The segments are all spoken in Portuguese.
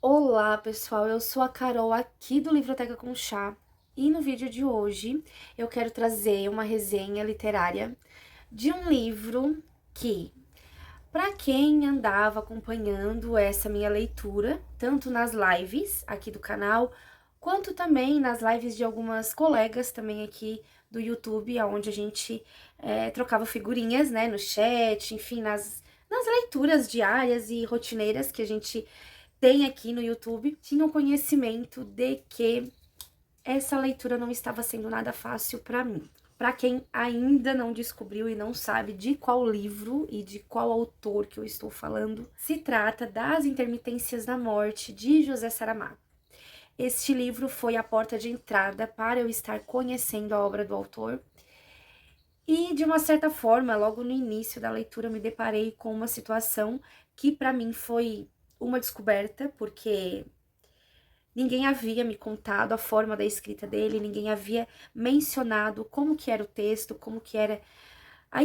Olá, pessoal, eu sou a Carol aqui do Livroteca com Chá e no vídeo de hoje eu quero trazer uma resenha literária de um livro que, para quem andava acompanhando essa minha leitura, tanto nas lives aqui do canal, quanto também nas lives de algumas colegas também aqui do YouTube, onde a gente trocava figurinhas, né, no chat, enfim, nas leituras diárias e rotineiras que a gente tem aqui no YouTube, tinham conhecimento de que essa leitura não estava sendo nada fácil para mim. Para quem ainda não descobriu e não sabe de qual livro e de qual autor que eu estou falando, se trata das Intermitências da Morte, de José Saramago. Este livro foi a porta de entrada para eu estar conhecendo a obra do autor. E, de uma certa forma, logo no início da leitura, eu me deparei com uma situação que, para mim, foi uma descoberta, porque ninguém havia me contado a forma da escrita dele, ninguém havia mencionado como que era o texto, como que era,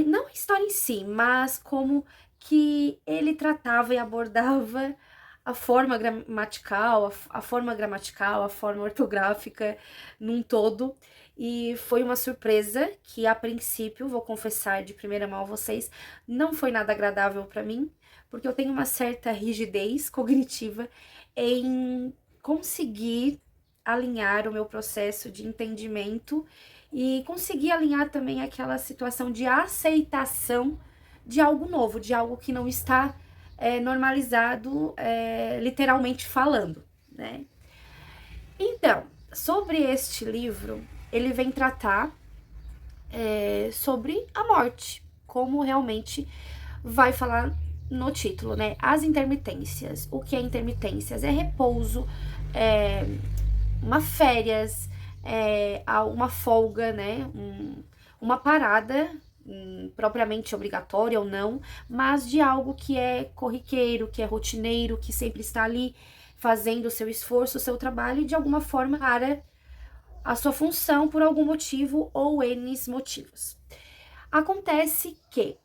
não a história em si, mas como que ele tratava e abordava a forma gramatical, a forma ortográfica num todo. E foi uma surpresa que, a princípio, vou confessar de primeira mão a vocês, não foi nada agradável para mim, porque eu tenho uma certa rigidez cognitiva em conseguir alinhar o meu processo de entendimento e conseguir alinhar também aquela situação de aceitação de algo novo, de algo que não está normalizado, literalmente falando, né? Então, sobre este livro, ele vem tratar sobre a morte, como realmente vai falar no título, né? As intermitências. O que é intermitências? É repouso, uma férias, uma folga, né? Uma parada, propriamente obrigatória ou não, mas de algo que é corriqueiro, que é rotineiro, que sempre está ali fazendo o seu esforço, o seu trabalho e de alguma forma para a sua função por algum motivo ou N motivos. Acontece que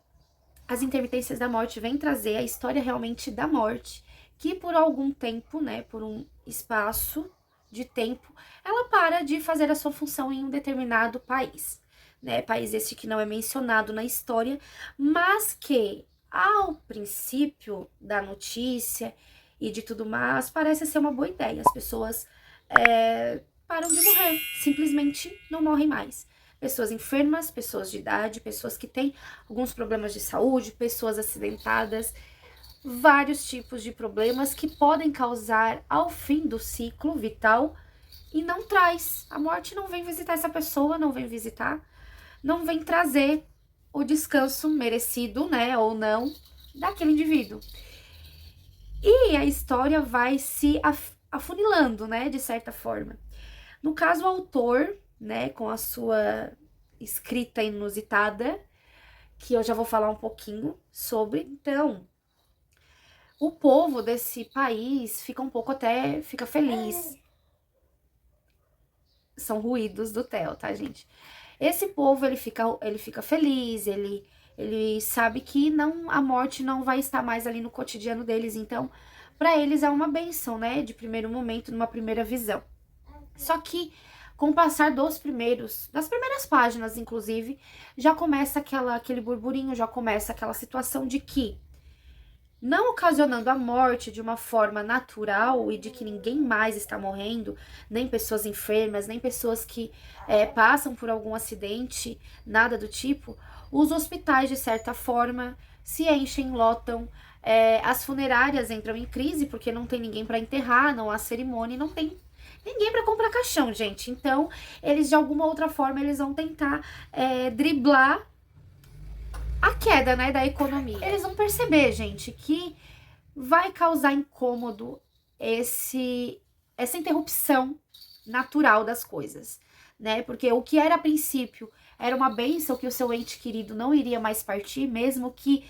as intermitências da morte vêm trazer a história realmente da morte, que por algum tempo, né, por um espaço de tempo, ela para de fazer a sua função em um determinado país, né, país esse que não é mencionado na história, mas que ao princípio da notícia e de tudo mais, parece ser uma boa ideia. As pessoas param de morrer, simplesmente não morrem mais. Pessoas enfermas, pessoas de idade, pessoas que têm alguns problemas de saúde, pessoas acidentadas, vários tipos de problemas que podem causar ao fim do ciclo vital e não traz. A morte não vem visitar essa pessoa, não vem visitar, não vem trazer o descanso merecido, né, ou não, daquele indivíduo. E a história vai se afunilando, né, de certa forma. No caso, o autor, né, com a sua escrita inusitada, que eu já vou falar um pouquinho sobre. Então, o povo desse país fica um pouco fica feliz. São ruídos do Theo, tá, gente? Esse povo, ele fica feliz, ele sabe que a morte não vai estar mais ali no cotidiano deles, então, para eles é uma bênção, né, de primeiro momento, numa primeira visão. Só que, com o passar das primeiras páginas, inclusive, já começa aquele burburinho, já começa aquela situação de que, não ocasionando a morte de uma forma natural e de que ninguém mais está morrendo, nem pessoas enfermas, nem pessoas que passam por algum acidente, nada do tipo, os hospitais, de certa forma, se enchem, lotam, as funerárias entram em crise porque não tem ninguém para enterrar, não há cerimônia, não tem ninguém para comprar caixão, gente. Então, eles de alguma outra forma eles vão tentar driblar a queda, né, da economia. Eles vão perceber, gente, que vai causar incômodo essa interrupção natural das coisas, né? Porque o que era a princípio era uma bênção que o seu ente querido não iria mais partir, mesmo que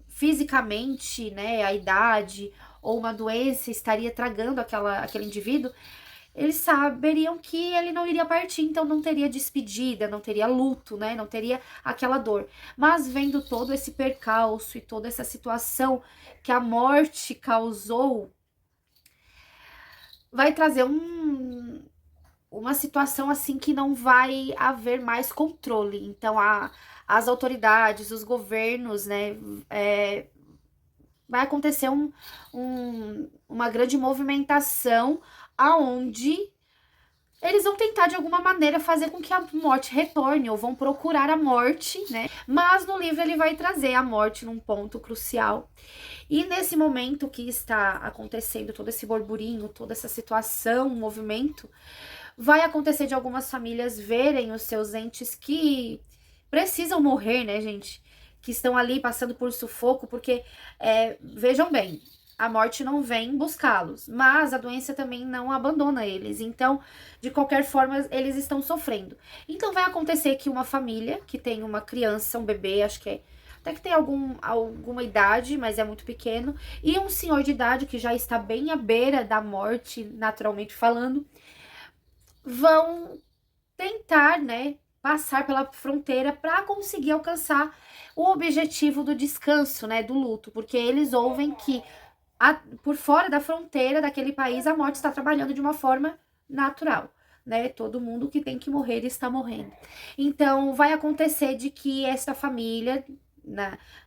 fisicamente, né, a idade ou uma doença estaria tragando aquele indivíduo, eles saberiam que ele não iria partir, então não teria despedida, não teria luto, né? Não teria aquela dor. Mas vendo todo esse percalço e toda essa situação que a morte causou, vai trazer uma situação assim que não vai haver mais controle. Então, as autoridades, os governos, né, vai acontecer uma grande movimentação aonde eles vão tentar de alguma maneira fazer com que a morte retorne, ou vão procurar a morte, né? Mas no livro ele vai trazer a morte num ponto crucial. E nesse momento que está acontecendo todo esse burburinho, toda essa situação, movimento, vai acontecer de algumas famílias verem os seus entes que precisam morrer, né, gente? Que estão ali passando por sufoco, porque, vejam bem, a morte não vem buscá-los, mas a doença também não abandona eles. Então, de qualquer forma, eles estão sofrendo. Então, vai acontecer que uma família que tem uma criança, um bebê, acho que até que tem alguma idade, mas é muito pequeno, e um senhor de idade que já está bem à beira da morte, naturalmente falando, vão tentar, né, passar pela fronteira para conseguir alcançar o objetivo do descanso, né, do luto, porque eles ouvem que por fora da fronteira daquele país a morte está trabalhando de uma forma natural, né? Todo mundo que tem que morrer está morrendo. Então vai acontecer de que esta família,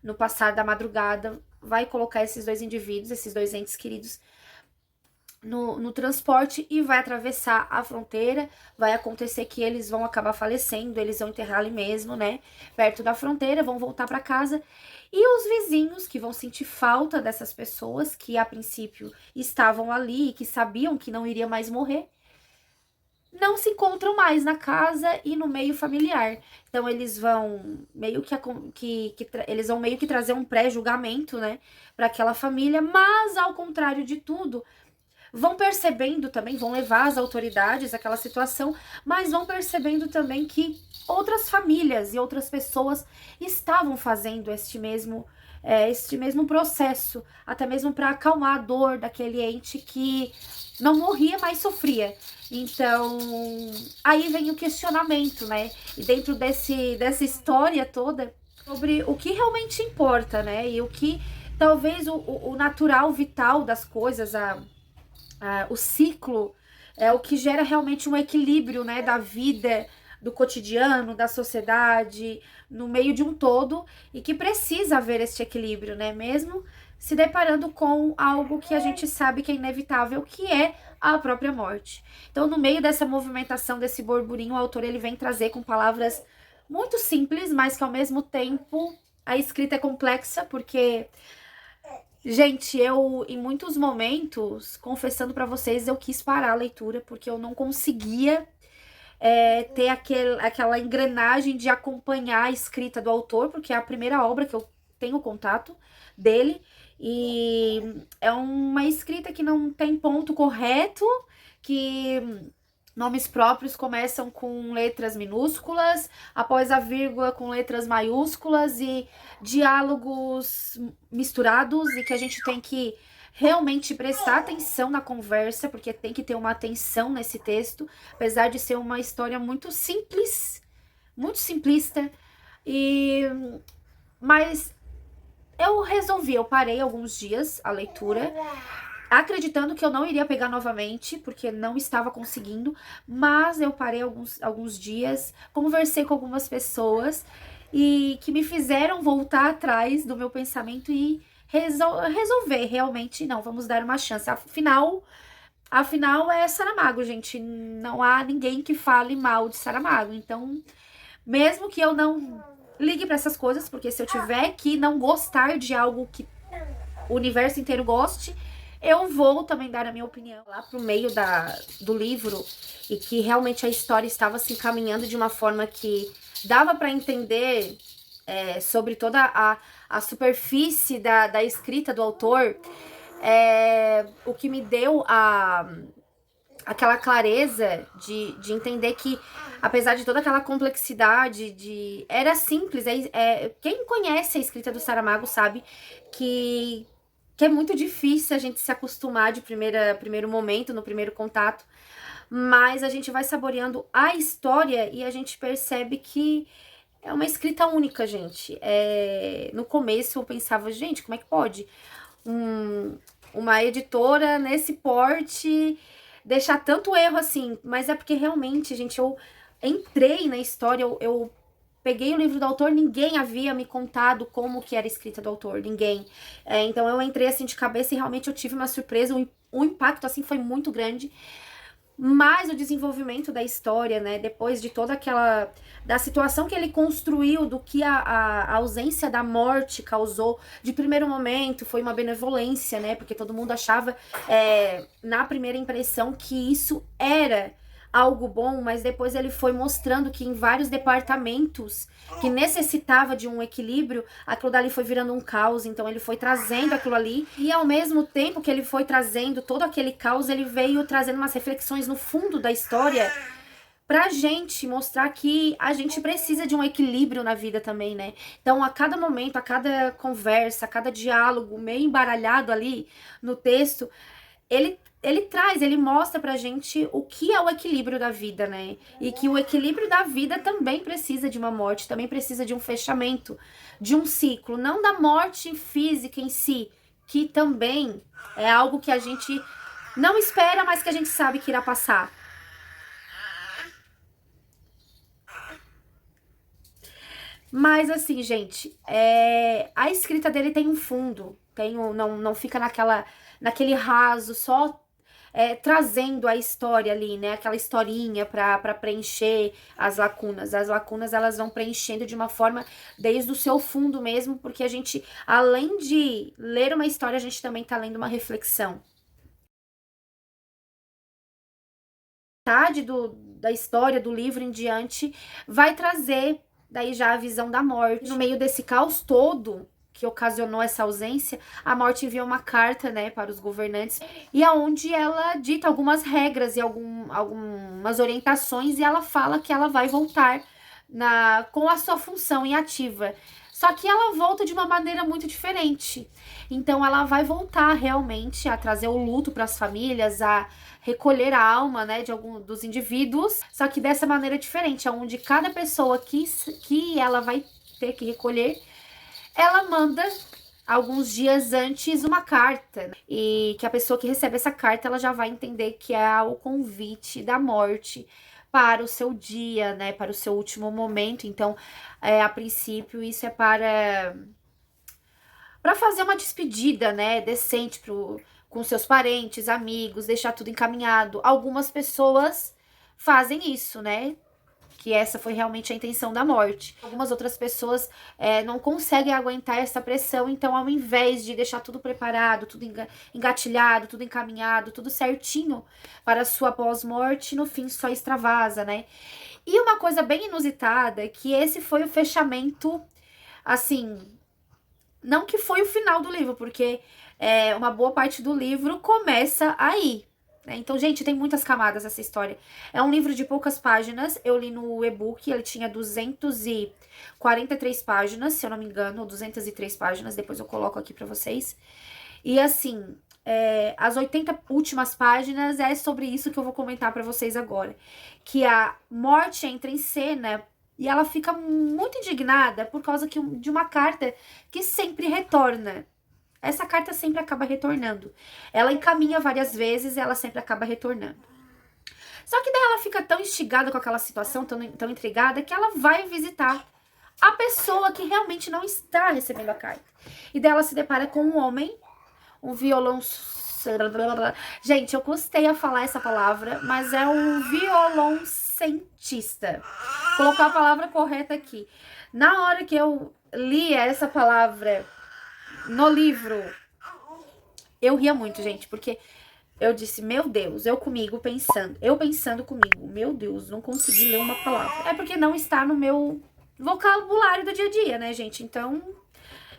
no passar da madrugada, vai colocar esses dois indivíduos, esses dois entes queridos, no transporte e vai atravessar a fronteira. Vai acontecer que eles vão acabar falecendo, eles vão enterrar ali mesmo, né, perto da fronteira, vão voltar para casa. E os vizinhos que vão sentir falta dessas pessoas que a princípio estavam ali e que sabiam que não iria mais morrer, não se encontram mais na casa e no meio familiar. Então eles vão meio eles vão meio que trazer um pré-julgamento, né, para aquela família, mas ao contrário de tudo, vão percebendo também, vão levar as autoridades àquela situação, mas vão percebendo também que outras famílias e outras pessoas estavam fazendo este mesmo processo, até mesmo para acalmar a dor daquele ente que não morria, mas sofria. Então, aí vem o questionamento, né? E dentro dessa história toda, sobre o que realmente importa, né? E o que talvez o natural, vital das coisas, o ciclo é o que gera realmente um equilíbrio, né, da vida, do cotidiano, da sociedade, no meio de um todo, e que precisa haver este equilíbrio, né, mesmo se deparando com algo que a gente sabe que é inevitável, que é a própria morte. Então, no meio dessa movimentação, desse burburinho, o autor ele vem trazer com palavras muito simples, mas que ao mesmo tempo a escrita é complexa, porque gente, eu, em muitos momentos, confessando pra vocês, eu quis parar a leitura, porque eu não conseguia ter aquela engrenagem de acompanhar a escrita do autor, porque é a primeira obra que eu tenho contato dele, e é uma escrita que não tem ponto correto, que nomes próprios começam com letras minúsculas, após a vírgula com letras maiúsculas e diálogos misturados, e que a gente tem que realmente prestar atenção na conversa, porque tem que ter uma atenção nesse texto, apesar de ser uma história muito simples, muito simplista, mas eu parei alguns dias a leitura, acreditando que eu não iria pegar novamente, porque não estava conseguindo, mas eu parei alguns dias, conversei com algumas pessoas e que me fizeram voltar atrás do meu pensamento e resolver realmente, não, vamos dar uma chance. Afinal é Saramago, gente, não há ninguém que fale mal de Saramago, então, mesmo que eu não ligue para essas coisas, porque se eu tiver que não gostar de algo que o universo inteiro goste, eu vou também dar a minha opinião lá pro meio do livro, e que realmente a história estava se encaminhando de uma forma que dava para entender sobre toda a superfície da escrita do autor, o que me deu aquela clareza de entender que, apesar de toda aquela complexidade, era simples. Quem conhece a escrita do Saramago sabe que é muito difícil a gente se acostumar de primeiro momento, no primeiro contato, mas a gente vai saboreando a história e a gente percebe que é uma escrita única, gente. No começo eu pensava, gente, como é que pode uma editora nesse porte deixar tanto erro assim, mas é porque realmente, gente, eu entrei na história, eu peguei o livro do autor, ninguém havia me contado como que era a escrita do autor, ninguém. Então eu entrei assim de cabeça e realmente eu tive uma surpresa, o impacto assim foi muito grande. Mas o desenvolvimento da história, né, depois de toda aquela, da situação que ele construiu, do que a ausência da morte causou, de primeiro momento foi uma benevolência, né, porque todo mundo achava, na primeira impressão, que isso era algo bom, mas depois ele foi mostrando que em vários departamentos que necessitava de um equilíbrio, aquilo dali foi virando um caos, então ele foi trazendo aquilo ali, e ao mesmo tempo que ele foi trazendo todo aquele caos, ele veio trazendo umas reflexões no fundo da história, pra gente mostrar que a gente precisa de um equilíbrio na vida também, né? Então, a cada momento, a cada conversa, a cada diálogo meio embaralhado ali no texto, ele traz, ele mostra pra gente o que é o equilíbrio da vida, né? E que o equilíbrio da vida também precisa de uma morte, também precisa de um fechamento, de um ciclo, não da morte física em si, que também é algo que a gente não espera, mas que a gente sabe que irá passar. Mas assim, gente, a escrita dele tem um fundo, não fica naquele raso, só trazendo a história ali, né? Aquela historinha para preencher as lacunas. As lacunas, elas vão preenchendo de uma forma desde o seu fundo mesmo, porque a gente, além de ler uma história, a gente também tá lendo uma reflexão. Metade da história, do livro em diante, vai trazer daí já a visão da morte. No meio desse caos todo que ocasionou essa ausência, a morte envia uma carta, né, para os governantes, e aonde ela dita algumas regras e algumas orientações, e ela fala que ela vai voltar com a sua função em ativa. Só que ela volta de uma maneira muito diferente. Então ela vai voltar realmente a trazer o luto para as famílias, a recolher a alma, né, de algum dos indivíduos, só que dessa maneira diferente, onde cada pessoa que ela vai ter que recolher, ela manda alguns dias antes uma carta, e que a pessoa que recebe essa carta, ela já vai entender que é o convite da morte para o seu dia, né, para o seu último momento. Então, a princípio, isso é para fazer uma despedida, né, decente com seus parentes, amigos, deixar tudo encaminhado. Algumas pessoas fazem isso, né, que essa foi realmente a intenção da morte. Algumas outras pessoas não conseguem aguentar essa pressão, então ao invés de deixar tudo preparado, tudo engatilhado, tudo encaminhado, tudo certinho para a sua pós-morte, no fim só extravasa, né? E uma coisa bem inusitada é que esse foi o fechamento, assim, não que foi o final do livro, porque uma boa parte do livro começa aí, né? Então, gente, tem muitas camadas essa história. É um livro de poucas páginas, eu li no e-book, ele tinha 243 páginas, se eu não me engano, ou 203 páginas, depois eu coloco aqui pra vocês. E assim, as 80 últimas páginas é sobre isso que eu vou comentar pra vocês agora. Que a morte entra em cena e ela fica muito indignada por causa de uma carta que sempre retorna. Essa carta sempre acaba retornando. Ela encaminha várias vezes e ela sempre acaba retornando. Só que daí ela fica tão instigada com aquela situação, tão intrigada, que ela vai visitar a pessoa que realmente não está recebendo a carta. E daí ela se depara com um homem, um violão... Gente, eu custei a falar essa palavra, mas é um violoncentista. Vou colocar a palavra correta aqui. Na hora que eu li essa palavra no livro, eu ria muito, gente, porque eu disse, meu Deus, eu pensando comigo, meu Deus, não consegui ler uma palavra. É porque não está no meu vocabulário do dia a dia, né, gente? Então,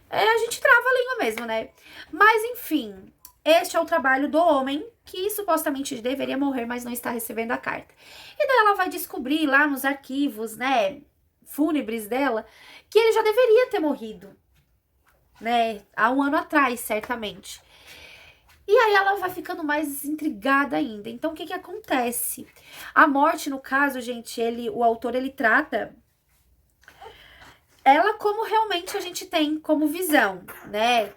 a gente trava a língua mesmo, né? Mas, enfim, este é o trabalho do homem que supostamente deveria morrer, mas não está recebendo a carta. E daí ela vai descobrir lá nos arquivos, né, fúnebres dela, que ele já deveria ter morrido, né, há um ano atrás, certamente. E aí ela vai ficando mais intrigada ainda. Então, o que que acontece? A morte, no caso, gente, o autor, ele trata ela como realmente a gente tem como visão, né?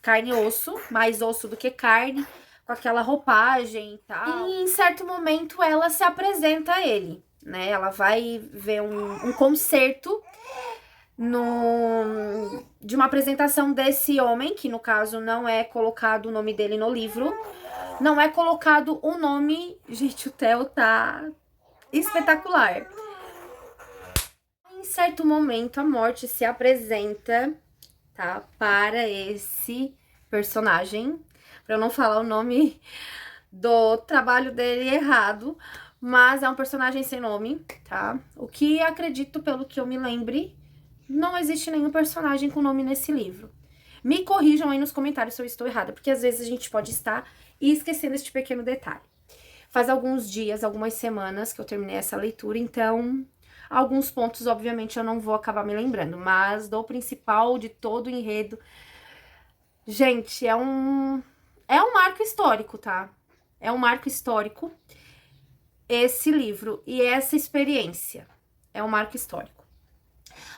Carne e osso, mais osso do que carne, com aquela roupagem e tal. E em certo momento ela se apresenta a ele, né? Ela vai ver um concerto de uma apresentação desse homem, que no caso não é colocado o nome dele no livro, não é colocado o nome. Gente, o Theo tá espetacular. Em certo momento, a morte se apresenta, tá, para esse personagem, para eu não falar o nome do trabalho dele errado, mas é um personagem sem nome, tá? O que acredito, pelo que eu me lembre, não existe nenhum personagem com nome nesse livro. Me corrijam aí nos comentários se eu estou errada, porque às vezes a gente pode estar esquecendo este pequeno detalhe. Faz alguns dias, algumas semanas que eu terminei essa leitura, então alguns pontos, obviamente, eu não vou acabar me lembrando, mas do principal, de todo o enredo, gente, é um marco histórico, tá? É um marco histórico esse livro e essa experiência. É um marco histórico.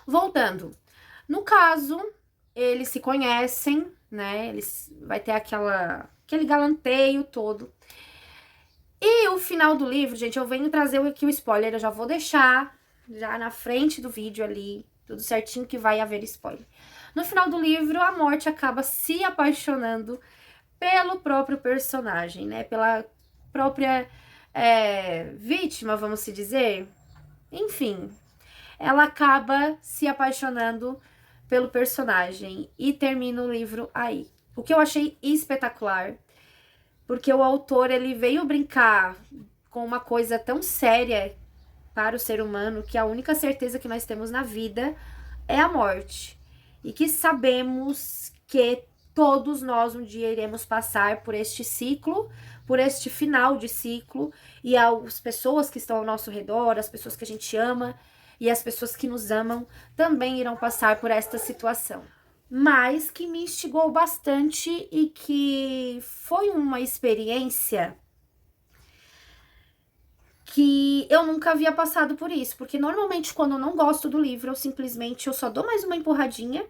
Voltando, no caso, eles se conhecem, né? Vai ter aquele galanteio todo. E o final do livro, gente, eu venho trazer aqui o spoiler, eu já vou deixar já na frente do vídeo ali, tudo certinho que vai haver spoiler. No final do livro, a morte acaba se apaixonando pelo próprio personagem, né? Pela própria vítima, vamos se dizer. Enfim, ela acaba se apaixonando pelo personagem e termina o livro aí. O que eu achei espetacular, porque o autor, ele veio brincar com uma coisa tão séria para o ser humano, que a única certeza que nós temos na vida é a morte. E que sabemos que todos nós um dia iremos passar por este ciclo, por este final de ciclo, e as pessoas que estão ao nosso redor, as pessoas que a gente ama e as pessoas que nos amam também irão passar por esta situação. Mas que me instigou bastante e que foi uma experiência que eu nunca havia passado por isso, porque normalmente quando eu não gosto do livro, eu só dou mais uma empurradinha,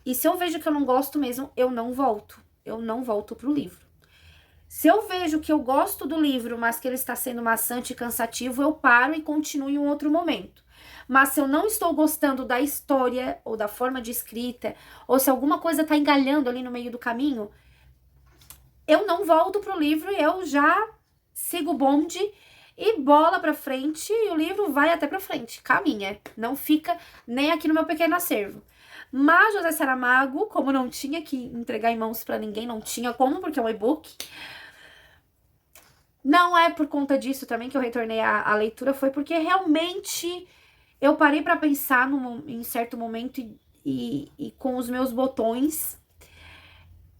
e se eu vejo que eu não gosto mesmo, eu não volto pro livro. Se eu vejo que eu gosto do livro, mas que ele está sendo maçante e cansativo, eu paro e continuo em um outro momento. Mas se eu não estou gostando da história, ou da forma de escrita, ou se alguma coisa tá engalhando ali no meio do caminho, eu não volto pro livro, eu já sigo o bonde e bola pra frente, e o livro vai até pra frente, caminha, não fica nem aqui no meu pequeno acervo. Mas José Saramago, como não tinha que entregar em mãos pra ninguém, não tinha como, porque é um e-book, não é por conta disso também que eu retornei à leitura, foi porque realmente eu parei pra pensar em certo momento e com os meus botões,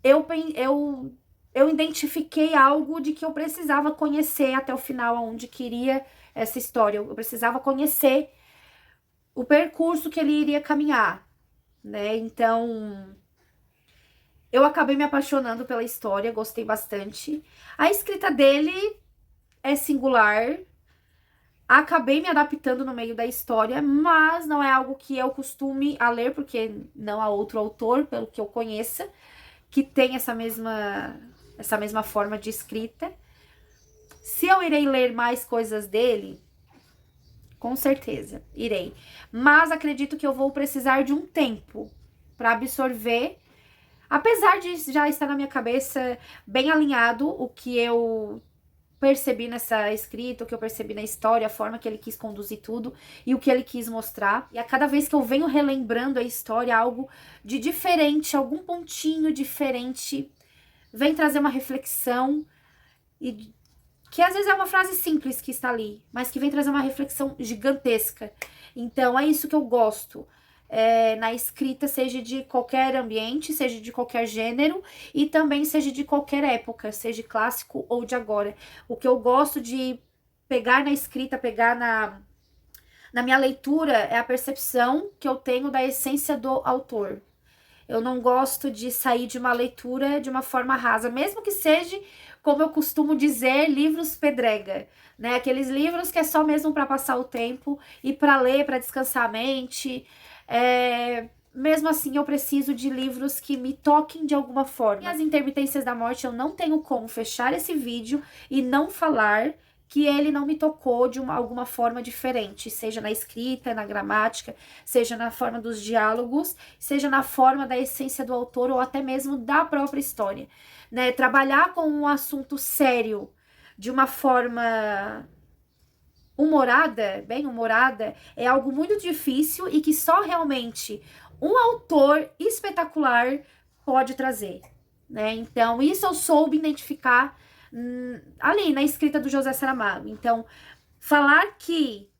eu identifiquei algo de que eu precisava conhecer até o final, aonde queria essa história. Eu precisava conhecer o percurso que ele iria caminhar, né? Então, eu acabei me apaixonando pela história, gostei bastante. A escrita dele é singular. Acabei me adaptando no meio da história, mas não é algo que eu costume a ler, porque não há outro autor, pelo que eu conheça, que tem essa mesma forma de escrita. Se eu irei ler mais coisas dele, com certeza, irei. Mas acredito que eu vou precisar de um tempo para absorver, apesar de já estar na minha cabeça bem alinhado o que eu percebi nessa escrita, o que eu percebi na história, a forma que ele quis conduzir tudo e o que ele quis mostrar. E a cada vez que eu venho relembrando a história, algo de diferente, algum pontinho diferente, vem trazer uma reflexão, e que às vezes é uma frase simples que está ali, mas que vem trazer uma reflexão gigantesca. Então é isso que eu gosto na escrita, seja de qualquer ambiente, seja de qualquer gênero, e também seja de qualquer época, seja clássico ou de agora. O que eu gosto de pegar na escrita, pegar na minha leitura, é a percepção que eu tenho da essência do autor. Eu não gosto de sair de uma leitura de uma forma rasa, mesmo que seja, como eu costumo dizer, livros pedrega, né? Aqueles livros que é só mesmo para passar o tempo e para ler, para descansar a mente. mesmo assim eu preciso de livros que me toquem de alguma forma. E As Intermitências da Morte, eu não tenho como fechar esse vídeo e não falar que ele não me tocou de alguma forma diferente, seja na escrita, na gramática, seja na forma dos diálogos, seja na forma da essência do autor ou até mesmo da própria história, né? Trabalhar com um assunto sério de uma forma humorada, bem humorada, é algo muito difícil e que só realmente um autor espetacular pode trazer, né? Então, isso eu soube identificar ali na escrita do José Saramago. Então, falar que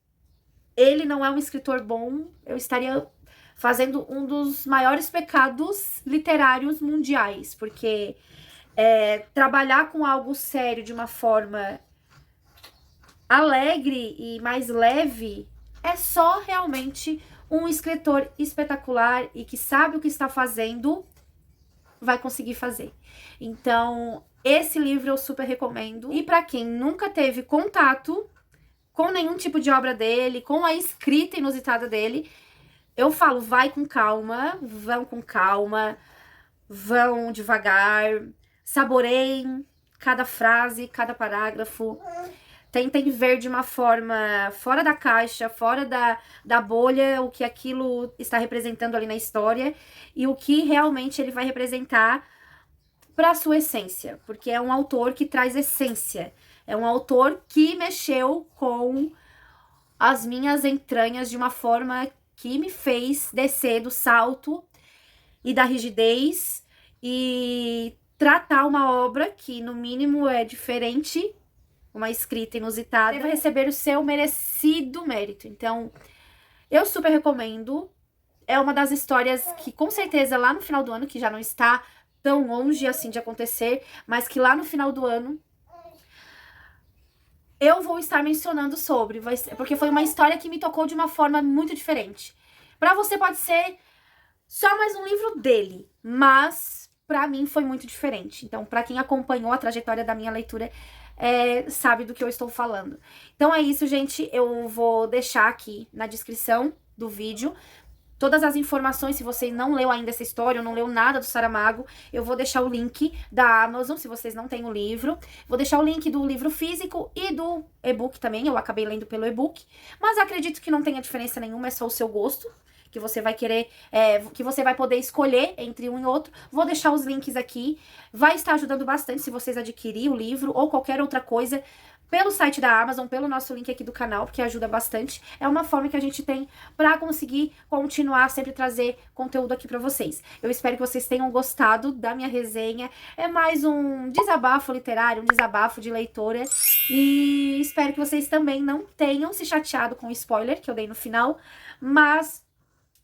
ele não é um escritor bom, eu estaria fazendo um dos maiores pecados literários mundiais, porque trabalhar com algo sério de uma forma alegre e mais leve é só realmente um escritor espetacular e que sabe o que está fazendo vai conseguir fazer. Então, esse livro eu super recomendo. E para quem nunca teve contato com nenhum tipo de obra dele, com a escrita inusitada dele, eu falo, vai com calma, vão com calma, vão devagar, saboreiem cada frase, cada parágrafo. Tentem ver de uma forma fora da caixa, fora da bolha, o que aquilo está representando ali na história e o que realmente ele vai representar para a sua essência, porque é um autor que traz essência, é um autor que mexeu com as minhas entranhas de uma forma que me fez descer do salto e da rigidez e tratar uma obra que, no mínimo, é diferente, uma escrita inusitada, deve receber o seu merecido mérito. Então, eu super recomendo. É uma das histórias que, com certeza, lá no final do ano, que já não está tão longe assim de acontecer, mas que lá no final do ano eu vou estar mencionando sobre, porque foi uma história que me tocou de uma forma muito diferente. Pra você pode ser só mais um livro dele, mas pra mim foi muito diferente. Então, pra quem acompanhou a trajetória da minha leitura, sabe do que eu estou falando. Então é isso, gente. Eu vou deixar aqui na descrição do vídeo todas as informações. Se você não leu ainda essa história, ou não leu nada do Saramago, eu vou deixar o link da Amazon, se vocês não têm o livro. Vou deixar o link do livro físico e do e-book também. Eu acabei lendo pelo e-book, mas acredito que não tenha diferença nenhuma, é só o seu gosto que você vai querer, que você vai poder escolher entre um e outro. Vou deixar os links aqui. Vai estar ajudando bastante se vocês adquirirem o livro ou qualquer outra coisa pelo site da Amazon, pelo nosso link aqui do canal, porque ajuda bastante. É uma forma que a gente tem pra conseguir continuar sempre trazer conteúdo aqui pra vocês. Eu espero que vocês tenham gostado da minha resenha. É mais um desabafo literário, um desabafo de leitora. E espero que vocês também não tenham se chateado com o spoiler que eu dei no final, mas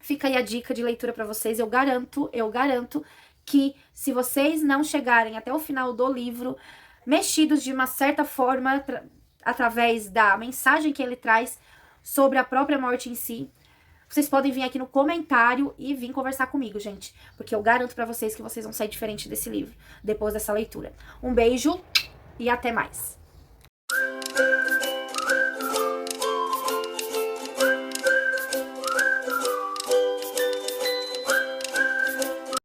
fica aí a dica de leitura pra vocês. Eu garanto que se vocês não chegarem até o final do livro mexidos de uma certa forma através da mensagem que ele traz sobre a própria morte em si, vocês podem vir aqui no comentário e vir conversar comigo, gente, porque eu garanto pra vocês que vocês vão sair diferente desse livro depois dessa leitura. Um beijo e até mais!